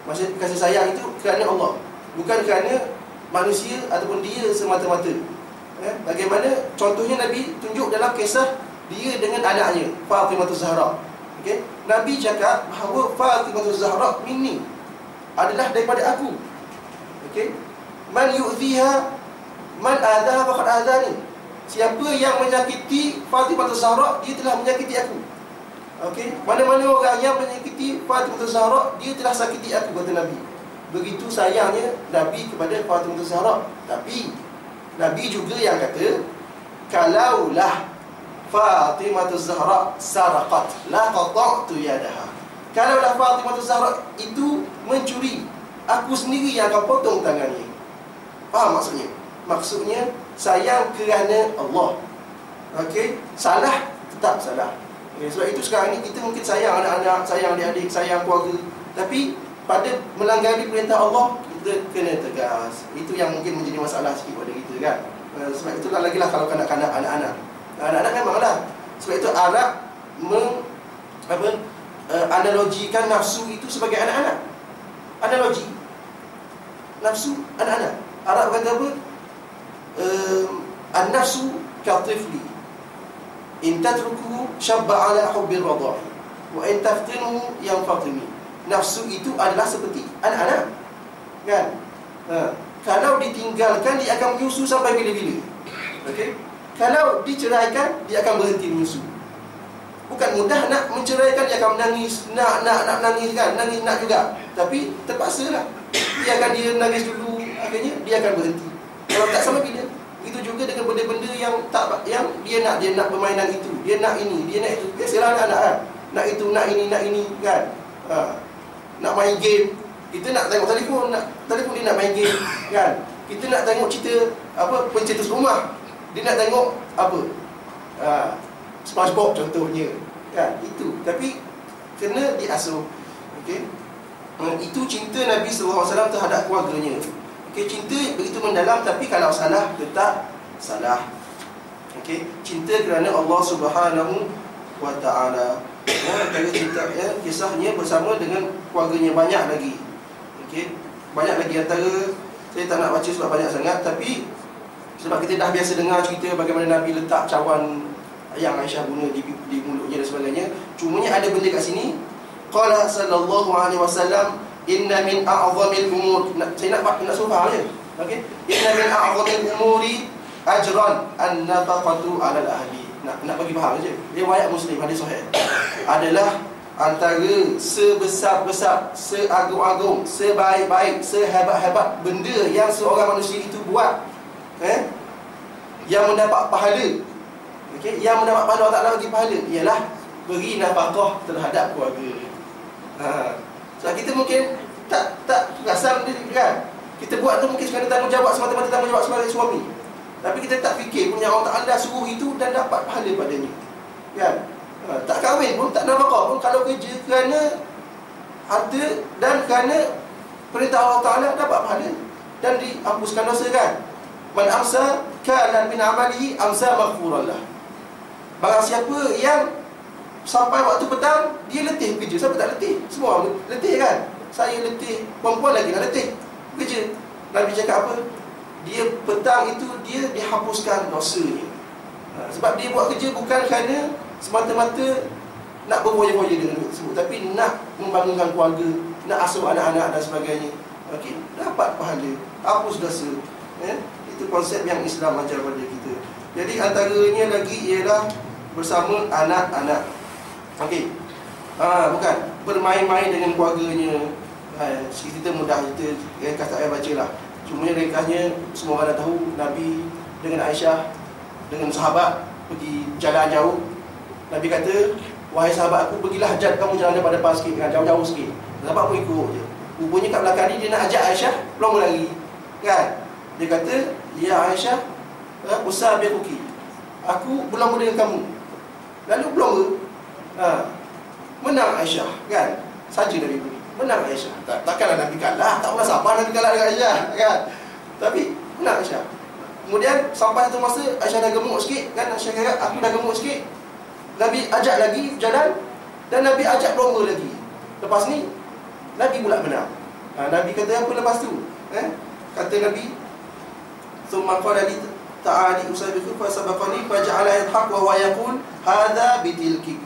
Maksud kasih sayang itu kerana Allah, bukan kerana manusia ataupun dia semata-mata. Bagaimana contohnya Nabi tunjuk dalam kisah dia dengan anaknya Fatimah Zahra. Okey, Nabi cakap bahawa Fatimah Zahra minni, adalah daripada aku. Okey, man yu'dhiha man adha faqad adhani. Siapa yang menyakiti Fatimah Zahra, dia telah menyakiti aku. Okey, mana-mana orang yang menyakiti Fatimah Zahra, dia telah sakiti aku, kata Nabi. Begitu sayangnya Nabi kepada Fatimah Zahra. Tapi Nabi juga yang kata, kalaulah Fatimah Zahra saraqat la qata'tu yadaha. Kalaulah Fatimah Zahra itu mencuri, aku sendiri yang akan potong tangannya. Faham maksudnya? Maksudnya sayang kerana Allah. Okey, salah tetap salah. Sebab itu sekarang ni kita mungkin sayang anak-anak, sayang adik-adik, sayang keluarga, tapi pada melanggari perintah Allah, kita kena tegas. Itu yang mungkin menjadi masalah sikit pada kita kan. Sebab itulah lagilah kalau kanak-kanak, anak-anak memanglah. Sebab itu Arab analogikan nafsu itu sebagai anak-anak. Analogi nafsu anak-anak. Arab kata apa? An-nafsu katifli in tatrukuhu syabba ala hubbil radha'i wa in taftinuhu yanfatimi. Nafsu itu adalah seperti anak-anak, kan? Kalau ditinggalkan, dia akan menyusu sampai bila-bila. Okey? Kalau diceraikan, dia akan berhenti menyusu. Bukan mudah nak menceraikan, dia akan menangis, nak nangis kan, nangis nak juga. Tapi terpaksa lah. Dia nangis dulu, akhirnya dia akan berhenti. Kalau tak sama bila. Begitu juga dengan benda-benda yang dia nak permainan itu, dia nak ini, dia nak itu. Biasalah anak-anak kan. Nak itu, nak ini kan. Nak main game. Kita nak tengok telefon dia nak main game kan. Kita nak tengok cerita pencetus rumah, dia nak tengok SpongeBob contohnya kan. Itu tapi kena diasuh. Okey, itu cinta Nabi SAW terhadap keluarganya. Okey, cinta begitu mendalam, tapi kalau salah tetap salah. Okey, cinta kerana Allah Subhanahu wa taala. Kalau cinta kisahnya bersama dengan keluarganya banyak lagi. Okey, banyak lagi. Antara saya tak nak baca sebab banyak sangat, tapi sebab kita dah biasa dengar cerita bagaimana Nabi letak cawan yang Aisyah guna di mulutnya dan sebagainya. Cumanya ada benda kat sini. Qala sallallahu alaihi wasallam, inna min a'zamil umur. Saya nak surah je. Okey, inna min a'zamil umuri ajran an-nafaqatu 'ala al-ahli. Nak bagi faham je. Riwayat Muslim, hadis sahih. Adalah antara sebesar-besar, seagung-agung, sebaik-baik, sehebat-hebat benda yang seorang manusia itu buat, yang mendapat pahala. Okey, yang mendapat pahala, Allah Ta'ala bagi pahala, ialah beri nafkah terhadap keluarga. Sebab kita mungkin tak perasan kan. Kita buat tu mungkin sekadar tanggungjawab, semata-mata tanggungjawab sebagai suami. Tapi kita tak fikir punya Allah Ta'ala suruh itu dan dapat pahala padanya. Kan? Tak kahwin pun, tak nafkah pun, kalau kerja kerana harta dan kerana perintah Allah Ta'ala, dapat pahala dan dihapuskan dosa kan. Man amsa kana min amalihi amsa maghfuran lah. Barang siapa yang sampai waktu petang dia letih kerja. Siapa tak letih? Semua letih kan. Saya letih, perempuan lagi nak letih kerja. Nabi cakap apa? Dia petang itu dia dihapuskan dosanya. Sebab dia buat kerja bukan kerana semata-mata nak berfoya-foya dengan duit tersebut, tapi nak membangunkan keluarga, nak asuh anak-anak dan sebagainya. Okey, dapat pahala, hapus dosa. Itu konsep yang Islam ajar pada kita. Jadi antaranya lagi ialah bersama anak-anak. Okey, bukan bermain-main dengan keluarganya. Kita mudah, kita ringkas tak payah baca lah. Cuma ringkasnya semua orang dah tahu, Nabi dengan Aisyah dengan sahabat pergi jalan jauh. Nabi kata, wahai sahabat aku, pergilah hajat kamu jalan daripada depan sikit, jauh-jauh sikit. Sahabat pun ikut je. Rupanya kat belakang ni dia nak ajak Aisyah pulang lagi kan. Dia kata, ya Aisyah, usah biakuki, aku belum dengan kamu. Lalu belum menang Aisyah kan. Saja Nabi beri menang Aisyah. Takkanlah Nabi kalah, tak pernah sabar Nabi kalah dengan Aisyah kan. Tapi menang Aisyah. Kemudian sampai satu masa Aisyah dah gemuk sikit kan. Aisyah kata, aku dah gemuk sikit. Nabi ajak lagi jalan, dan Nabi ajak berlomba lagi. Lepas ni Nabi pula menang. Nabi kata apa lepas tu? Kata Nabi, "Tsumma qala li ta'ali usabiqu fa sabaqani fa ja'ala yadhhak wa huwa yaqul hadza bitilki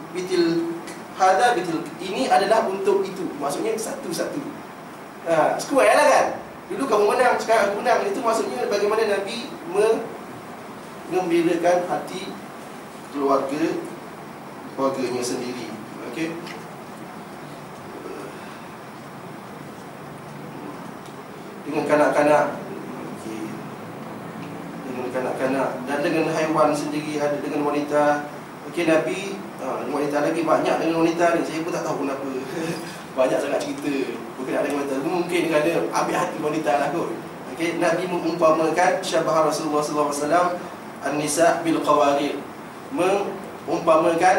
hadza bitilki." Ini adalah untuk itu. Maksudnya satu-satu. Square lah kan. Dulu kamu menang, sekarang aku menang. Itu maksudnya bagaimana Nabi mengembirakan hati keluarganya sendiri. Okey. Dengan kanak-kanak, dengan kanak-kanak dan dengan haiwan sendiri, ada dengan wanita. Okey, Nabi wanita lagi banyak dengan wanita ni. Saya pun tak tahu kenapa. Banyak sangat cerita berkenaan dengan wanita. Mungkin kerana ambil hati wanita lah kot. Okey, Nabi mengumpamakan syabah Rasulullah sallallahu alaihi wasallam an-nisa bil qawarir. Mengumpamakan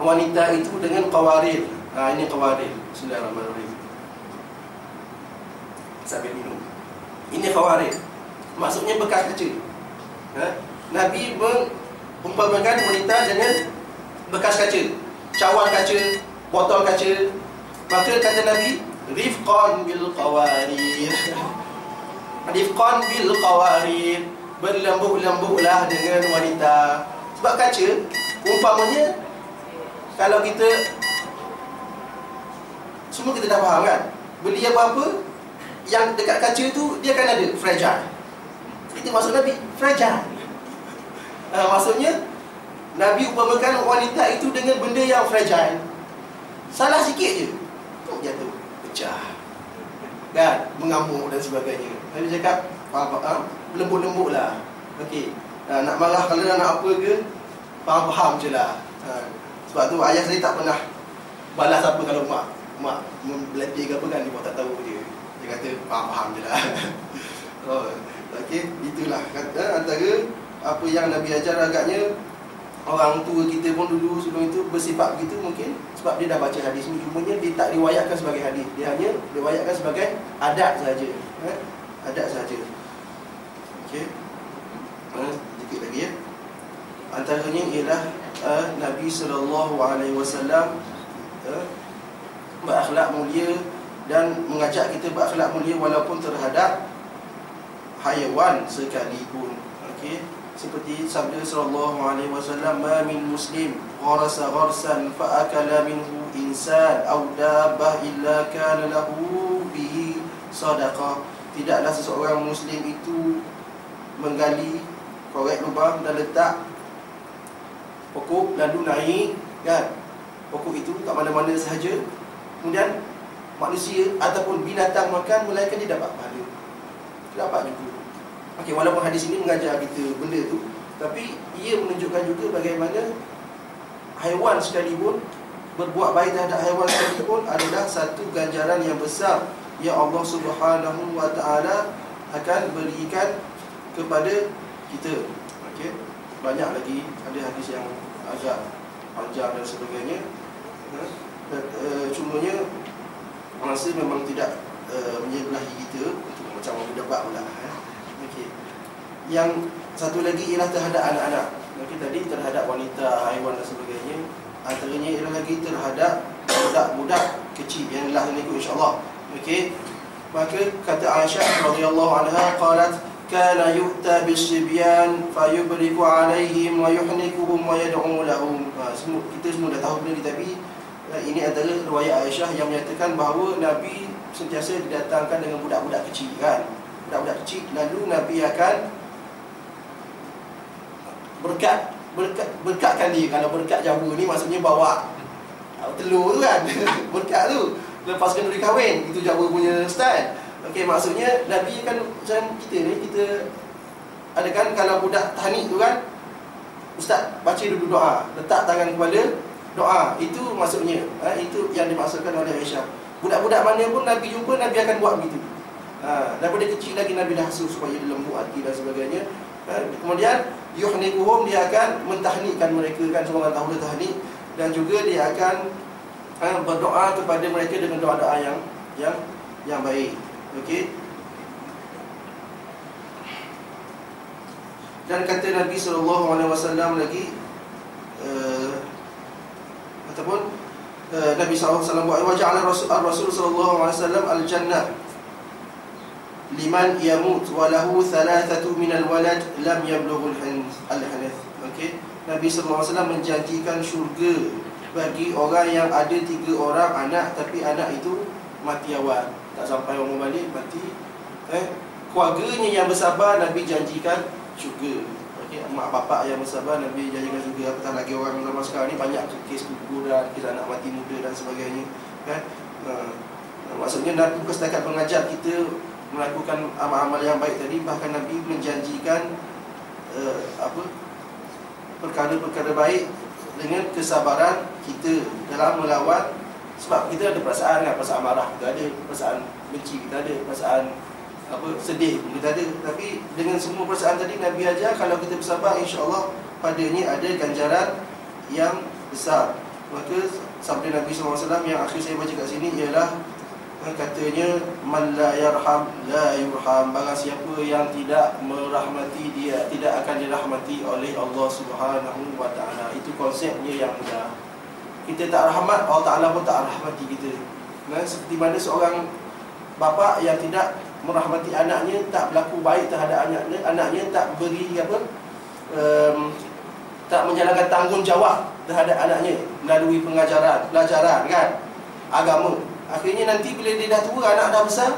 wanita itu dengan qawarir. Ini qawarir. Bismillahirrahmanirrahim. Sambil minum. Ini qawarir. Maksudnya bekas kaca. Nabi mengumpamakan wanita dengan bekas kaca, cawan kaca botol kaca. Maka kata Nabi, rifqan bil qawarir. Rifqan bil qawarir, berlembut-lembutlah dengan wanita. Sebab kaca, umpamanya kalau kita semua kita dah faham kan, beli apa-apa yang dekat kaca tu dia akan ada fragile. Itu maksud Nabi, fragile. Maksudnya Nabi upamakan wanita itu dengan benda yang fragile. Salah sikit je jatuh, pecah, kan, mengamuk dan sebagainya. Nabi cakap lembut-lembut lah. Okey, nak marah kalau nak apa ke, faham-faham je lah. Sebab tu ayah saya tak pernah balas apa kalau mak melatih ke apa kan, dia buat tak tahu je. Dia kata faham-faham je lah. Okey, itulah kata antara apa yang Nabi ajar. Agaknya orang tua kita pun dulu sebelum itu bersifat begitu mungkin sebab dia dah baca hadis ni. Cumanya dia tak riwayatkan sebagai hadis, dia hanya riwayatkan sebagai adat saja. Adat saja. Okey. Sedikit lagi ya. Antaranya ialah Nabi SAW berakhlak mulia dan mengajak kita berakhlak mulia walaupun terhadap haiwan sekalipun. Okey. Seperti sabda sallallahu alaihi wasallam, "Ma min muslim gharasa gharsan fa akala minhu insan aw dabbah illa kana lahu bihi sadaqah." Tidaklah seseorang muslim itu menggali korek lubang dan letak pokok lalu naik kan, pokok itu kat mana-mana sahaja, kemudian manusia ataupun binatang makan, melainkan dia dapat pahala. Dapat juga. Okey, walaupun hadis ini mengajar kita benda tu, tapi ia menunjukkan juga bagaimana haiwan sekalipun, berbuat baik terhadap haiwan sekalipun adalah satu ganjaran yang besar yang Allah Subhanahu wa taala akan berikan kepada kita. Okey, banyak lagi ada hadis yang agak panjang dan sebagainya. Cumanya masa memang tidak menyebelahi kita untuk macam berdebat pula. Okey. Yang satu lagi ialah terhadap anak-anak. Okey, tadi terhadap wanita, haiwan dan sebagainya. Antaranya ialah lagi terhadap budak-budak kecil yang lah ini insya-Allah. Okey. Maka kata Aisyah radhiyallahu anha qalat kana yu'ta bis-sibyan fayubriku alaihim wa yuhnikuhum wa yad'u lahum. Kita semua dah tahu benda ni, tapi ini adalah riwayat Aisyah yang menyatakan bahawa Nabi sentiasa didatangkan dengan budak-budak kecil kan. Budak-budak kecil, lalu Nabi akan berkatkan dia. Kalau berkat Jawa ni maksudnya bawa telur tu kan. Berkat tu lepas kenduri kahwin, itu Jawa punya style. Okey, maksudnya Nabi kan macam kita ni, kita ada kan kalau budak tahnik tu kan, ustaz baca dulu doa, letak tangan kepala, doa. Itu maksudnya, itu yang dimaksudkan oleh Aisyah. Budak-budak mana pun Nabi jumpa, Nabi akan buat begitu. Daripada kecil lagi Nabi dah asuh supaya dia lembut hati dan sebagainya. Kemudian yuhnikuhum, dia akan mentahnikkan mereka kan, semua orang tahu tahnik. Dan juga dia akan berdoa kepada mereka dengan doa-doa yang baik. Okey. Dan kata Nabi SAW lagi ataupun Nabi SAW wa ja'ala Rasul sallallahu alaihi wasallam al-jannah liman yamut wa lahu thalathatu min al-walad lam yablughu al-hanith. Okey, Nabi SAW menjanjikan syurga bagi orang yang ada 3 orang anak, tapi anak itu mati awal, tak sampai umur balik, mati. Keluarganya yang bersabar Nabi janjikan syurga. Okey, mak bapak yang bersabar Nabi janjikan syurga. Apatah lagi orang zaman sekarang ni banyak kes kuburan, kes anak mati muda dan sebagainya kan. Maksudnya Nabi bukan setakat mengajar kita melakukan amal-amal yang baik tadi, bahkan Nabi menjanjikan perkara-perkara baik dengan kesabaran kita dalam melawan. Sebab kita ada perasaan kan, perasaan marah kita ada, perasaan benci kita ada, perasaan sedih kita ada. Tapi dengan semua perasaan tadi Nabi ajar kalau kita bersabar, insya-Allah padanya ada ganjaran yang besar. Maka sabda Nabi SAW yang akhir saya baca kat sini ialah katanya, man la yarham la yurham. Barang siapa yang tidak merahmati, dia tidak akan dirahmati oleh Allah Subhanahu wa taala. Itu konsepnya yang mudah. kita tak rahmat, Allah Ta'ala pun tak rahmati kita. Seperti mana seorang bapa yang tidak merahmati anaknya, tak berlaku baik terhadap anaknya tak beri tak menjalankan tanggungjawab terhadap anaknya melalui pelajaran kan, agama. Akhirnya nanti bila dia dah tua, anak dah besar,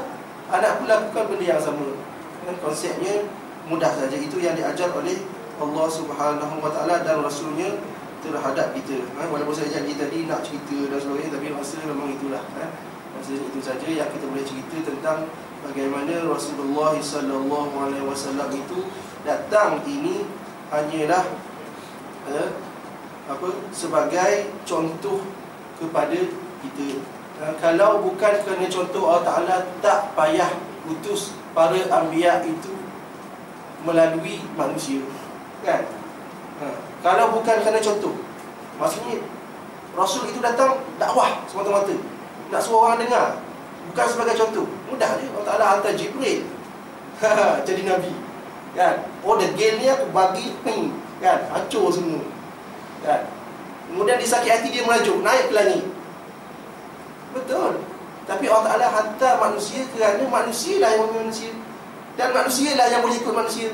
anak pun lakukan benda yang sama. Konsepnya mudah saja. Itu yang diajar oleh Allah Subhanahu Wa Taala dan Rasulnya terhadap kita. Walaupun saya janji tadi nak cerita dan sebagainya, tapi rasa memang itulah. Maksudnya itu saja yang kita boleh cerita tentang bagaimana Rasulullah SAW itu datang ini hanyalah sebagai contoh kepada kita. Kalau bukan kerana contoh, Allah Ta'ala tak payah utus para anbiya itu melalui manusia, kan? Kalau bukan kerana contoh, maksudnya Rasul itu datang dakwah semata-mata, nak suruh orang dengar, bukan sebagai contoh. Mudah je, Allah Ta'ala hantar Jibril jadi Nabi, kan? Oh, degil ni aku bagi ni, kan? Hancur semua, kan? Kemudian disakit hati, dia merajuk, naik ke langit. Betul. Tapi Allah Ta'ala hantar manusia kerana manusia lah yang manusia, dan manusia lah yang boleh ikut manusia.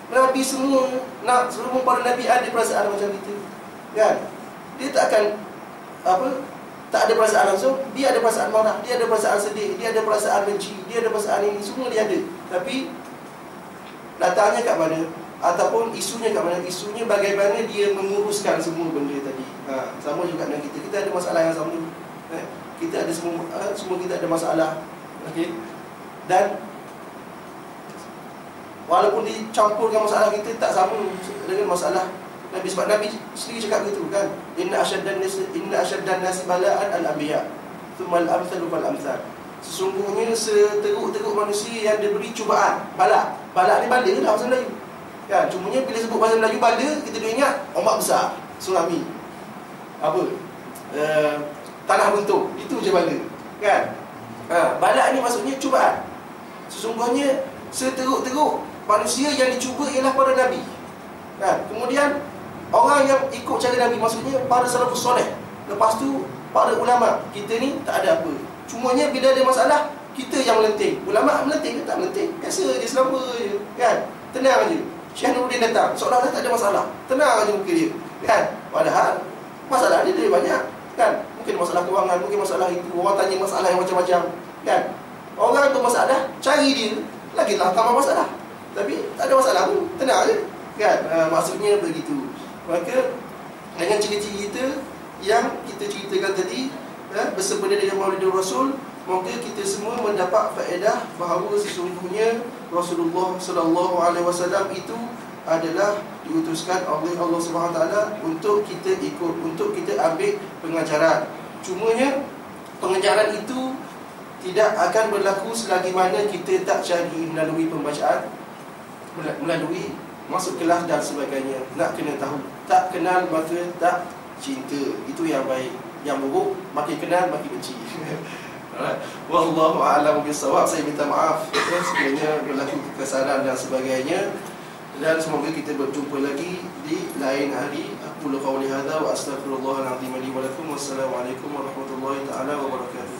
Nabi semua, semua para Nabi ada perasaan macam kita, kan? Dia tak akan tak ada perasaan langsung. Dia ada perasaan marah, dia ada perasaan sedih, dia ada perasaan benci, dia ada perasaan ini, semua dia ada. Tapi datangnya kat mana? Ataupun isunya kat mana? Isunya bagaimana dia menguruskan semua benda tadi. Sama juga dengan kita. Kita ada masalah yang sama. Kita ada semua kita ada masalah. Okey. Dan walaupun dicampurkan masalah kita, tak sama dengan masalah Nabi. Sebab Nabi sendiri cakap begitu, kan? Inna asyaddan nasi bala'an al-anbiya, thumma al-amthalu fal-amthal. Sesungguhnya seteruk-teruk manusia yang diberi cubaan, bala. Bala ni bala lah bahasa Melayu, kan? Cumanya bila sebut bahasa Melayu bala, kita dah ingat ombak besar, tsunami, tanah bentuk, itu je bala, kan? Bala ni maksudnya cubaan. Sesungguhnya seteruk-teruk manusia yang dicuba ialah para Nabi, kan? Kemudian orang yang ikut cara Nabi, maksudnya para salafus soleh. Lepas tu para ulama. Kita ni tak ada apa. Cumanya bila ada masalah, kita yang melenting. Ulama melenting ke tak melenting? Biasa je, selamba je, kan? Tenang je. Syekh Nuruddin datang, seolah-olah tak ada masalah, tenang je muka dia, kan? Padahal masalah dia banyak, kan? Mungkin masalah kewangan, mungkin masalah itu. Orang tanya masalah yang macam-macam, kan? Orang tu masalah, cari dia lagi lah tambah masalah. Tapi tak ada masalah pun, tenang je, kan? Maksudnya begitu. Maka dengan cerita-cerita yang kita ceritakan tadi, bersempena dengan Maulid Rasul, maka kita semua mendapat faedah bahawa sesungguhnya Rasulullah SAW itu adalah diutuskan oleh Allah SWT untuk kita ikut, untuk kita ambil pengajaran. Cumanya pengajaran itu tidak akan berlaku selagi mana kita tak cari melalui pembacaan, melalui masuk kelas dan sebagainya. Nak kena tahu. Tak kenal maka tak cinta. Itu yang baik. Yang buruk, makin kenal makin benci. Wallahu a'lam bissawab. Saya minta maaf sekiranya berlaku kekesalan dan sebagainya, dan semoga kita berjumpa lagi di lain hari. Aku qawli hadza wa astaghfirullahal azim li wa lakum. Wassalamualaikum warahmatullahi taala wabarakatuh.